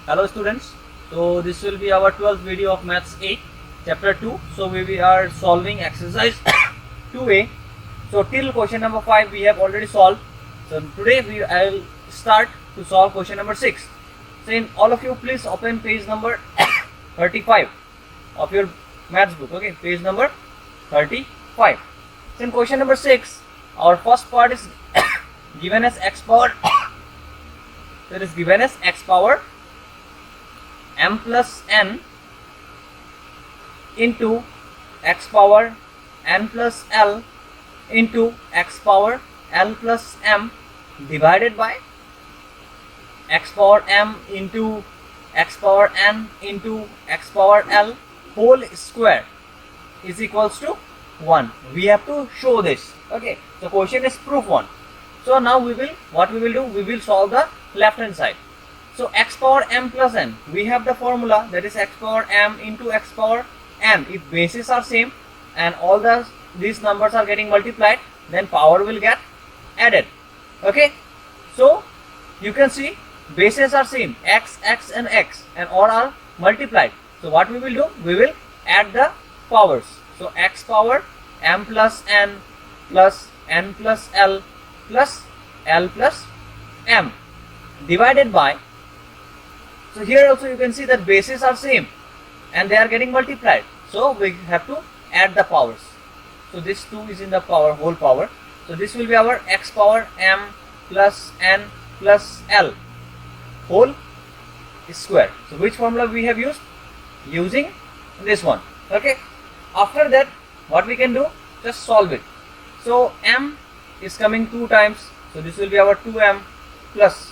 Hello students, so this will be our 12th video of Maths 8 chapter 2. So we are solving exercise 2a. So till question number 5 we have already solved. So today I'll start to solve question number 6. So in all of you please open page number 35 of your maths book. Okay, page number 35. So in question number 6 our first part is given as x power so it is given as x power m plus n into x power n plus l into x power l plus m divided by x power m into x power n into x power l whole square is equals to 1. We have to show this. Okay, so question is proof 1. So now we will solve the left hand side. So x power m plus n, we have the formula, that is x power m into x power n. If bases are same and all these numbers are getting multiplied, then power will get added. Okay, so you can see bases are same, x, x and x, and all are multiplied. So what we will do, we will add the powers. So x power m plus n plus n plus l plus m divided by, so here also you can see that bases are same and they are getting multiplied, so we have to add the powers. So this 2 is in the power, whole power, so this will be our x power m plus n plus l whole square. So which formula we have used? Using this one. Okay, after that what we can do, just solve it. So m is coming 2 times, so this will be our 2m plus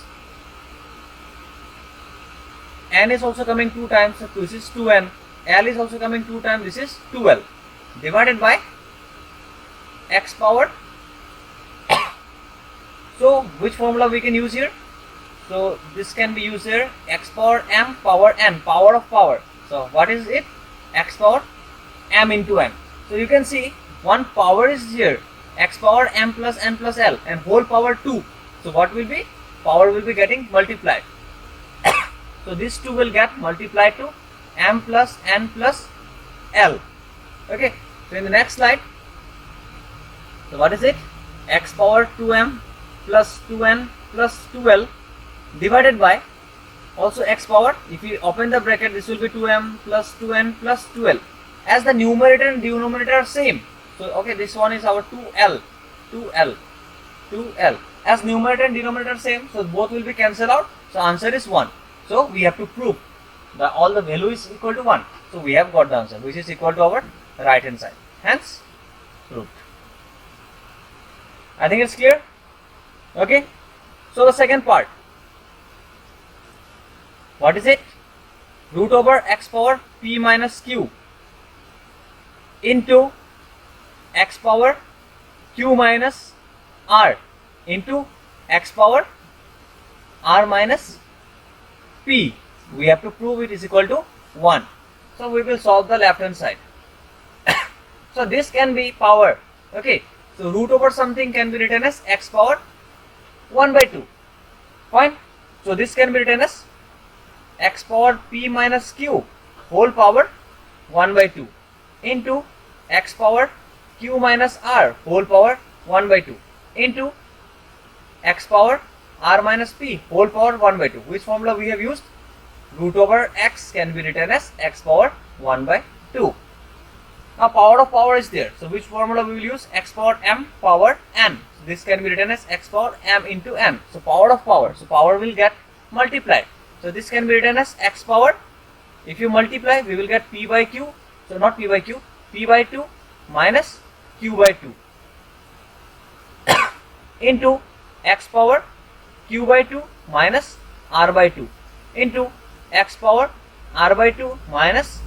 n is also coming 2 times, so this is 2n. L is also coming 2 times, this is 2l divided by x power. So which formula we can use here? So this can be used here, x power m power n, power of power. So what is it? X power m into n. So you can see one power is here, x power m plus n plus l, and whole power 2. So what will be? Power will be getting multiplied. So this 2 will get multiplied to m plus n plus l. Okay, so in the next slide, so what is it? X power 2m plus 2n plus 2l divided by also x power, if you open the bracket, this will be 2m plus 2n plus 2l. As the numerator and denominator are same, so okay, this one is our 2l. As numerator and denominator are same, so both will be cancelled out, so answer is 1. So we have to prove that all the value is equal to 1. So we have got the answer, which is equal to our right hand side. Hence proved. I think it's clear. Okay, so the second part, what is it? Root over x power p minus q into x power q minus r into x power r minus p. We have to prove it is equal to 1. So we will solve the left hand side. So this can be power. Okay, so root over something can be written as x power 1 by 2. Fine. So this can be written as x power p minus q whole power 1 by 2 into x power q minus r whole power 1 by 2 into x power r minus p whole power 1 by 2. Which formula we have used? Root over x can be written as x power 1 by 2. Now power of power is there, so which formula we will use? X power m power n. This can be written as x power m into n. So power of power, so power will get multiplied. So this can be written as x power, if you multiply we will get p by q, so not p by q, p by 2 minus q by 2 into x power q by 2 minus r by 2 into x power r by 2 minus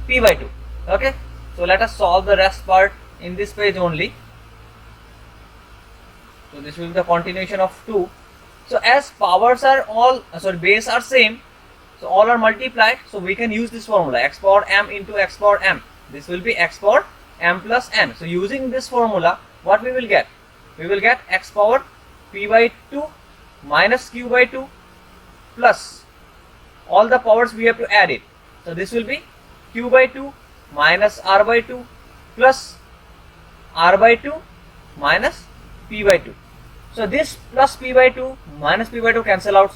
p by 2. Okay, so let us solve the rest part in this page only. So this will be the continuation of 2. So as powers are all, base are same, so all are multiplied, so we can use this formula, x power m into x power m. This will be x power m plus n. So using this formula, what we will get? We will get x power p by 2 minus q by 2 plus all the powers we have to add it. So this will be q by 2 minus r by 2 plus r by 2 minus p by 2. So this plus p by 2 minus p by 2 cancel out,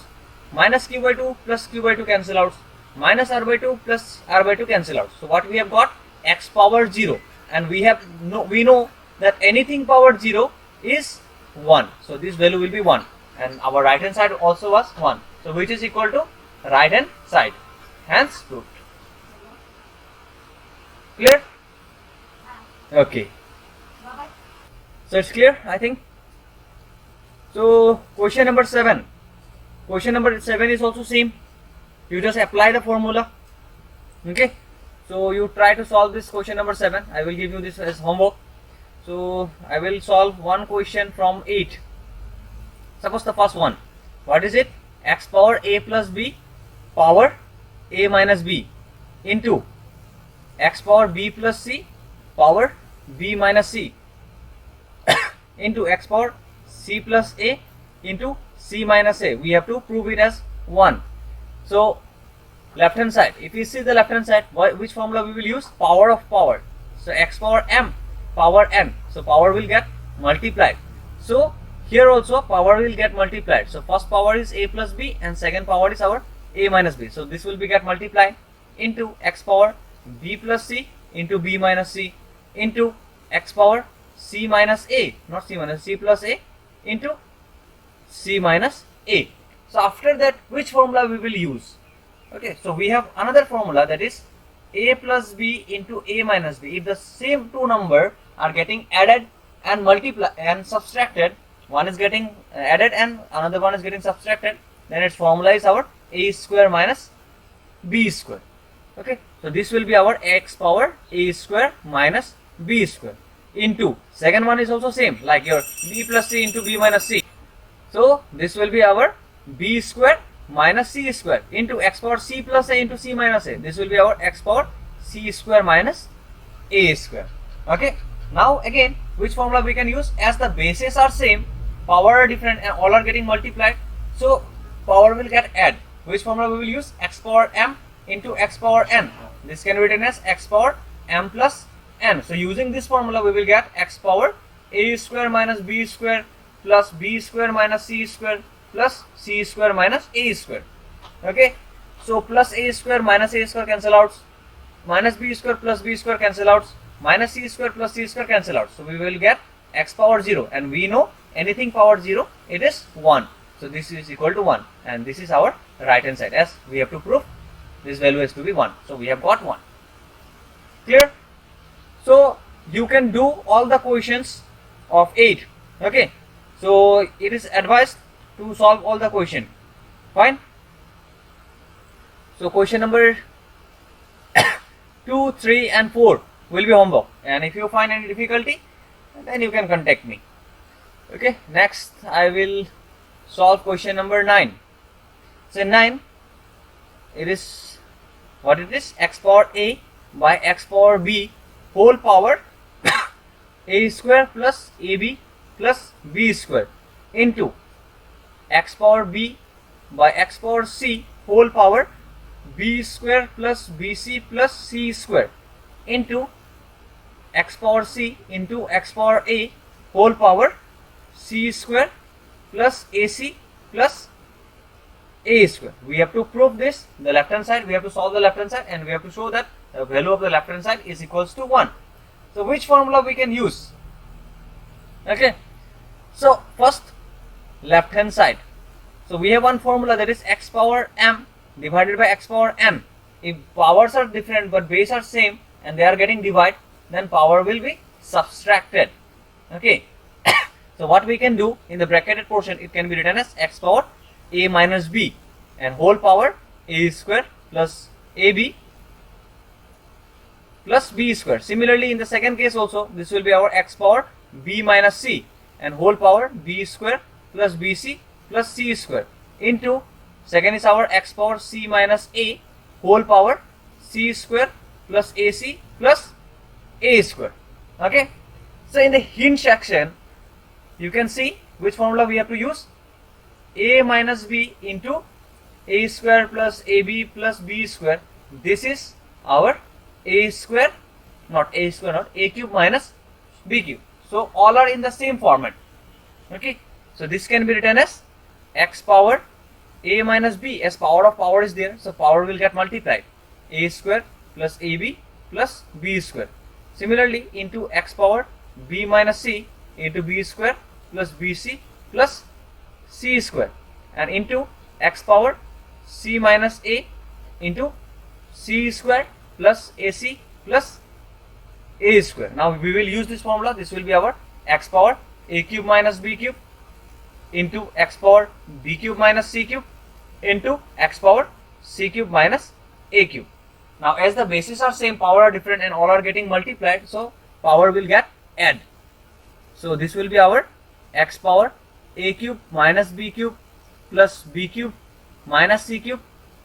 minus q by 2 plus q by 2 cancel out, minus r by 2 plus r by 2 cancel out. So what we have got? X power 0, and we know that anything power 0 is 1. So this value will be 1, and our right hand side also was 1. So which is equal to right hand side. Hence proved. Clear? Okay. So it's clear, I think. So question number 7. Question number 7 is also same. You just apply the formula. Okay. So you try to solve this question number 7. I will give you this as homework. So I will solve one question from 8. Suppose the first one. What is it? X power a plus b power a minus b into x power b plus c power b minus c into x power c plus a into c minus a. We have to prove it as 1. So left hand side, if you see the left hand side, which formula we will use? Power of power. So x power m power n. So power will get multiplied. So here also power will get multiplied. So first power is a plus b and second power is our a minus b. So this will be get multiplied into x power b plus c into b minus c into x power c minus a, not c minus, c plus a into c minus a. So after that, which formula we will use? Okay, so we have another formula, that is a plus b into a minus b. If the same two number are getting added and multiplied and subtracted, one is getting added and another one is getting subtracted, then its formula is our a square minus b square. Okay, so this will be our x power a square minus b square into, second one is also same like your b plus c into b minus c. So this will be our b square minus c square into x power c plus a into c minus a. This will be our x power c square minus a square. Okay, now again, which formula we can use? As the bases are same, power are different and all are getting multiplied, so power will get add. Which formula we will use? X power m into x power n. This can be written as x power m plus n. So using this formula we will get x power a square minus b square plus b square minus c square plus c square minus a square. Okay, so plus a square minus a square cancel out, minus b square plus b square cancel out, minus c square plus c square cancel out. So we will get x power 0, and we know anything power 0, it is 1. So this is equal to 1, and this is our right hand side, as we have to prove this value has to be 1. So we have got 1. Clear? So you can do all the questions of 8. Okay, so it is advised to solve all the question. Fine. So question number 2, 3 and 4 will be homework, and if you find any difficulty, then you can contact me. Okay, next I will solve question number 9. So 9, it is, what it is? X power a by x power b whole power a square plus ab plus b square into x power b by x power c whole power b square plus bc plus c square into x power c into x power a whole power c square plus ac plus a square. We have to prove this. The left hand side, we have to solve the left hand side, and we have to show that the value of the left hand side is equals to 1. So which formula we can use? Okay, so first left hand side. So we have one formula, that is x power m divided by x power n. If powers are different but base are same and they are getting divided, then power will be subtracted. Okay, so what we can do in the bracketed portion, it can be written as x power a minus b and whole power a square plus ab plus b square. Similarly, in the second case also, this will be our x power b minus c and whole power b square plus bc plus c square into, second is our x power c minus a whole power c square plus ac plus a square. Okay, so in the hint section, you can see which formula we have to use. A minus b into a square plus ab plus b square. This is our a square, not a cube minus b cube. So all are in the same format. Okay, so this can be written as x power a minus b, as power of power is there, so power will get multiplied, a square plus ab plus b square. Similarly, into x power b minus c into b square plus bc plus c square, and into x power c minus a into c square plus ac plus a square. Now we will use this formula. This will be our x power a cube minus b cube into x power b cube minus c cube into x power c cube minus a cube. Now as the bases are same, power are different, and all are getting multiplied, so power will get add. So this will be our x power a cube minus b cube plus b cube minus c cube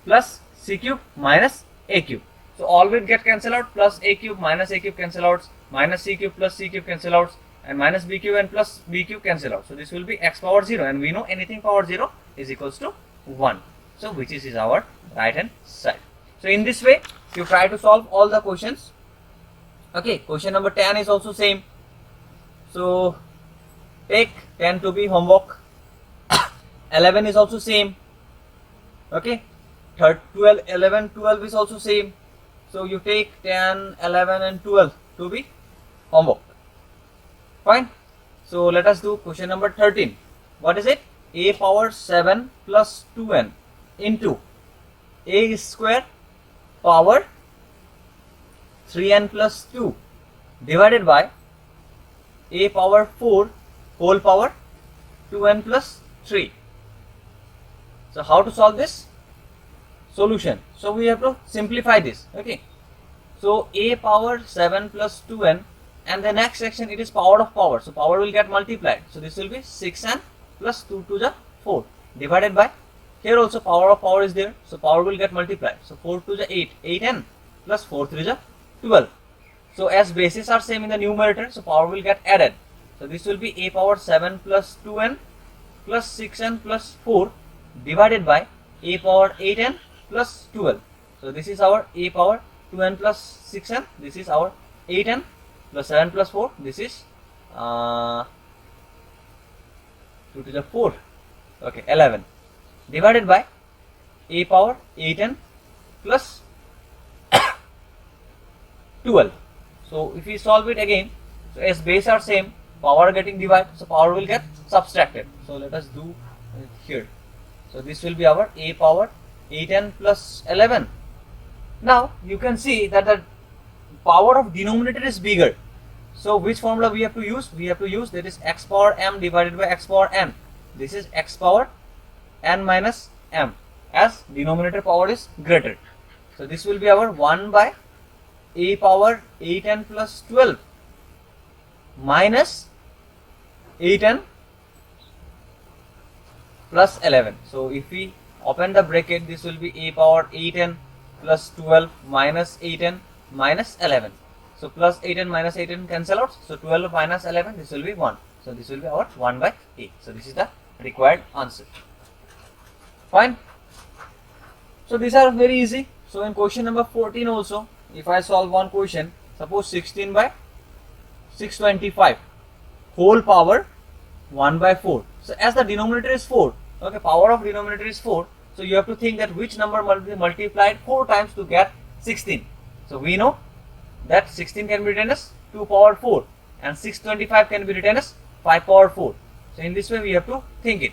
plus c cube minus a cube. So all will get cancel out, plus a cube minus a cube cancel out, minus c cube plus c cube cancel out, and minus b cube and plus b cube cancel out. So this will be x power 0, and we know anything power 0 is equals to 1. So which is our right hand side. So in this way you try to solve all the questions. Okay, question number 10 is also same. So take 10 to be homework. 11 is also same. Okay, 12, 11, 12 is also same. So you take 10, 11 and 12 to be homework. Fine. So let us do question number 13. What is it? A power 7 plus 2n into a square power 3n plus 2 divided by a power 4 whole power 2n plus 3. So how to solve this? Solution. So we have to simplify this. Okay, so a power 7 plus 2n, and the next section it is power of power, so power will get multiplied. So this will be 6n plus 2 to the 4 divided by, here also power of power is there, so power will get multiplied. So 4 to the 8, 8n plus 4 to the 12. So as bases are same in the numerator, so power will get added. So this will be a power 7 plus 2n plus 6n plus 4 divided by a power 8n plus 12. So this is our a power 2n plus 6n, this is our 8n plus 7 plus 4, this is 2 to the 4, okay, 11 divided by a power 8n plus 12. So if we solve it again, so as base are same, power getting divided, so power will get subtracted. So let us do it here. So this will be our a power 8n plus 11. Now you can see that the power of denominator is bigger. So which formula we have to use? We have to use, that is x power m divided by x power n. This is x power n minus m, as denominator power is greater. So this will be our 1 by a power 8n plus 12 minus 8n plus 11. So if we open the bracket, this will be a power 8n plus 12 minus 8n minus 11. So plus 8n minus 8n cancel out. So 12 minus 11, this will be 1. So this will be our 1 by 8. So this is the required answer. Fine. So these are very easy. So in question number 14 also, if I solve one question, suppose 16 by 625 whole power 1 by 4. So as the denominator is 4, okay, power of denominator is 4. So you have to think that which number must be multiplied 4 times to get 16. So we know that 16 can be written as 2 power 4 and 625 can be written as 5 power 4. So in this way we have to think it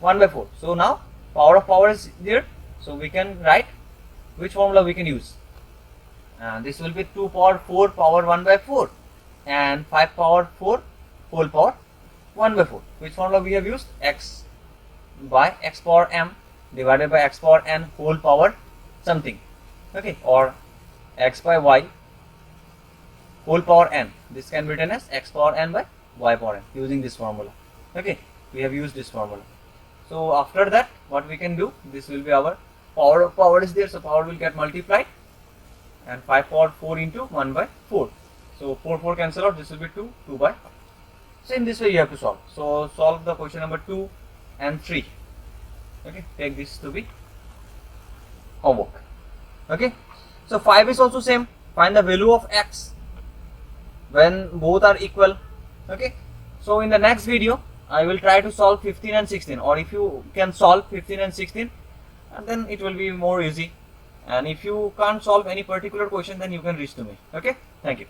1 by 4. So now power of power is there. So we can write which formula we can use. This will be 2 power 4 power 1 by 4 and 5 power 4 whole power 1 by 4. Which formula we have used? X by x power m divided by x power n whole power something, okay, or x by y whole power n. This can be written as x power n by y power n using this formula. Okay, we have used this formula. So after that what we can do, this will be our power of power is there, so power will get multiplied, and 5 power 4 into 1 by 4. So 4 cancel out, this will be 2 by 5. So in this way you have to solve. So solve the question number 2 and 3. Okay, take this to be homework. Okay, so 5 is also same. Find the value of x when both are equal. Okay, so in the next video I will try to solve 15 and 16, or if you can solve 15 and 16, and then it will be more easy. And if you can't solve any particular question, then you can reach to me. Okay, thank you.